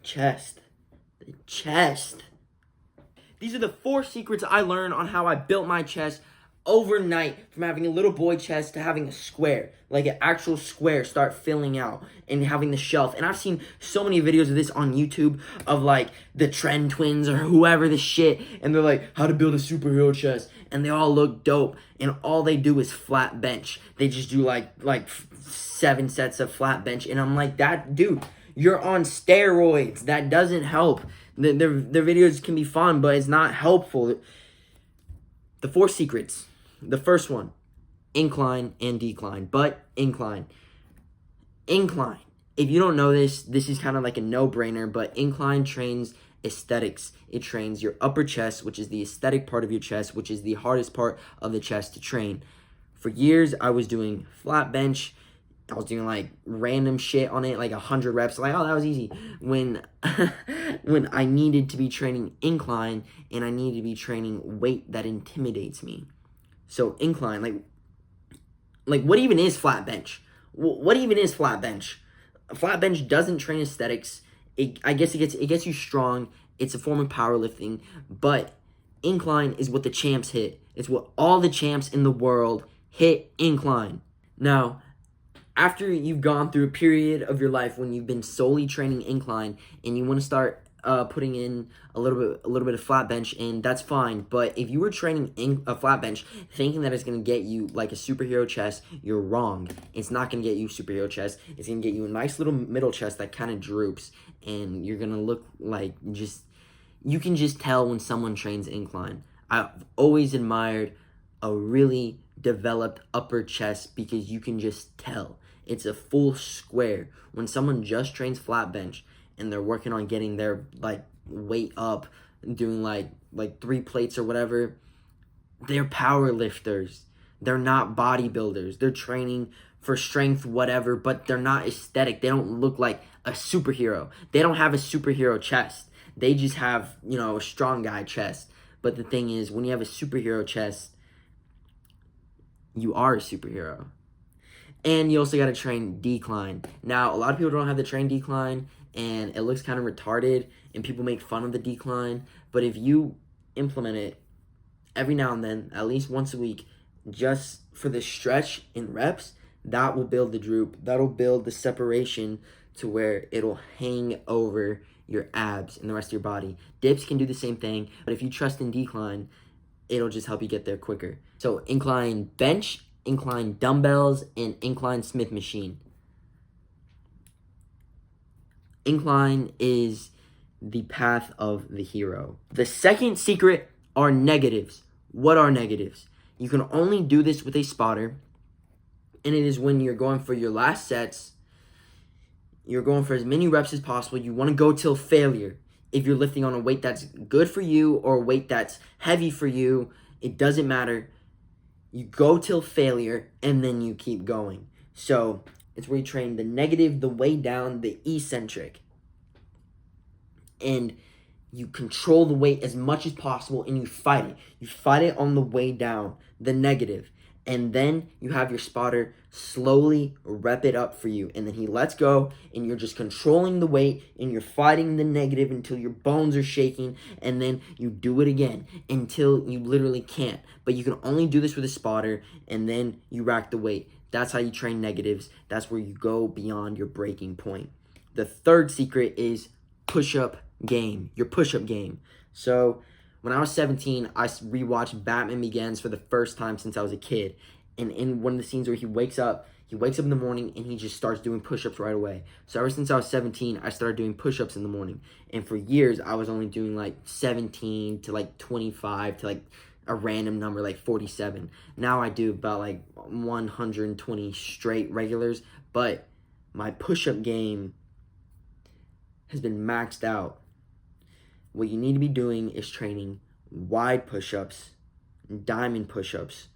chest. The chest. These are the 4 secrets I learned on how I built my chest overnight, from having a little boy chest to having a square, like an actual square, start filling out and having the shelf. And I've seen so many videos of this on YouTube of like the Trend Twins or whoever the shit, and they're like, how to build a superhero chest, and they all look dope, and all they do is flat bench. They just do like 7 sets of flat bench, and I'm like, that dude, you're on steroids. That doesn't help. Their videos can be fun, but it's not helpful. The 4 secrets. The first one, incline and decline, but incline. Incline. If you don't know this, this is kind of like a no-brainer, but incline trains aesthetics. It trains your upper chest, which is the aesthetic part of your chest, which is the hardest part of the chest to train. For years, I was doing flat bench. I was doing like random shit on it, like 100 reps. Like, oh, that was easy. When I needed to be training incline, and I needed to be training weight that intimidates me. So incline, like what even is flat bench? What even is flat bench? Flat bench doesn't train aesthetics. I guess it gets you strong. It's a form of powerlifting, but incline is what the champs hit. It's what all the champs in the world hit, incline. Now, after you've gone through a period of your life when you've been solely training incline and you want to start putting in a little bit of flat bench, and that's fine. But if you were training a flat bench thinking that it's going to get you like a superhero chest, you're wrong. It's not going to get you superhero chest. It's going to get you a nice little middle chest that kind of droops, and you're going to look like you can just tell when someone trains incline. I've always admired a really developed upper chest because you can just tell. It's a full square. When someone just trains flat bench and they're working on getting their like weight up, doing like 3 plates or whatever, they're power lifters. They're not bodybuilders. They're training for strength, whatever, but they're not aesthetic. They don't look like a superhero. They don't have a superhero chest. They just have, a strong guy chest. But the thing is, when you have a superhero chest, you are a superhero. And you also got to train decline. Now, a lot of people don't have the train decline, and it looks kind of retarded, and people make fun of the decline. But if you implement it every now and then, at least once a week, just for the stretch in reps, that will build the droop. That'll build the separation to where it'll hang over your abs and the rest of your body. Dips can do the same thing, but if you trust in decline, it'll just help you get there quicker. So incline bench, incline dumbbells, and incline Smith machine. Incline is the path of the hero. The second secret are negatives. What are negatives? You can only do this with a spotter, and it is when you're going for your last sets. You're going for as many reps as possible. You want to go till failure. If you're lifting on a weight that's good for you or a weight that's heavy for you, it doesn't matter. You go till failure, and then you keep going. So it's where you train the negative, the way down, the eccentric. And you control the weight as much as possible, and you fight it. You fight it on the way down, the negative. And then you have your spotter slowly rep it up for you. And then he lets go, and you're just controlling the weight, and you're fighting the negative until your bones are shaking. And then you do it again until you literally can't. But you can only do this with a spotter, and then you rack the weight. That's how you train negatives. That's where you go beyond your breaking point. The third secret is push-up game, your push-up game. So when I was 17, I rewatched Batman Begins for the first time since I was a kid. And in one of the scenes where he wakes up in the morning and he just starts doing push-ups right away. So ever since I was 17, I started doing push-ups in the morning. And for years, I was only doing like 17 to like 25 to like a random number like 47. Now I do about like 120 straight regulars. But my push-up game has been maxed out. What you need to be doing is training wide push-ups, diamond push-ups,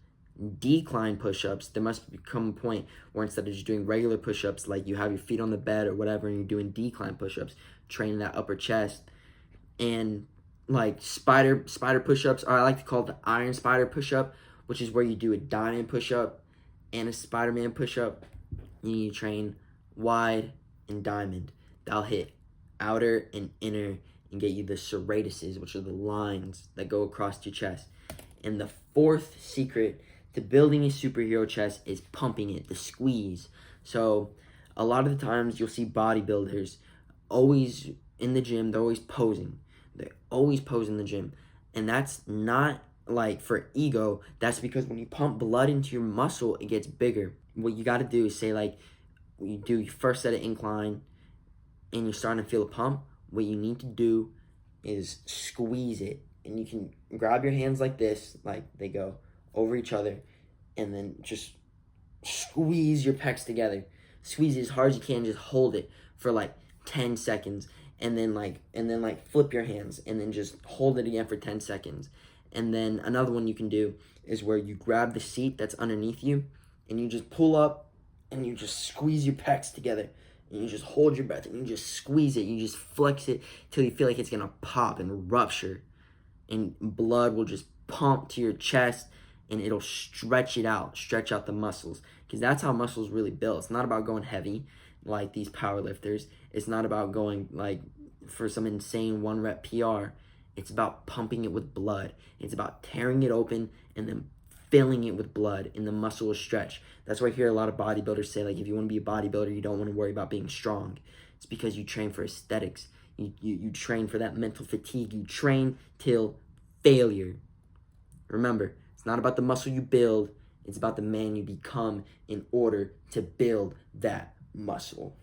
decline push-ups. There must become a point where instead of just doing regular push-ups, like you have your feet on the bed or whatever, and you're doing decline push-ups, training that upper chest. And like spider push-ups, or I like to call it the iron spider push-up, which is where you do a diamond push-up and a Spider-Man push-up. You need to train wide and diamond. That'll hit outer and inner, and get you the serratuses, which are the lines that go across your chest. And the fourth secret to building a superhero chest is pumping it, the squeeze. So a lot of the times you'll see bodybuilders always in the gym, they're always posing. They always pose in the gym. And that's not like for ego. That's because when you pump blood into your muscle, it gets bigger. What you got to do is say, like, you do your first set of incline and you're starting to feel a pump. What you need to do is squeeze it. And you can grab your hands like this, like they go over each other, and then just squeeze your pecs together. Squeeze it as hard as you can. Just hold it for like 10 seconds, and then flip your hands, and then just hold it again for 10 seconds. And then another one you can do is where you grab the seat that's underneath you, and you just pull up, and you just squeeze your pecs together. And you just hold your breath, and you just squeeze it. You just flex it till you feel like it's gonna pop and rupture, and blood will just pump to your chest, and it'll stretch out the muscles, because that's how muscles really build. It's not about going heavy like these power lifters. It's not about going like for some insane 1-rep PR. It's about pumping it with blood. It's about tearing it open and then filling it with blood, and the muscle will stretch. That's why I hear a lot of bodybuilders say, like, if you want to be a bodybuilder, you don't want to worry about being strong. It's because you train for aesthetics. You train for that mental fatigue. You train till failure. Remember, it's not about the muscle you build. It's about the man you become in order to build that muscle.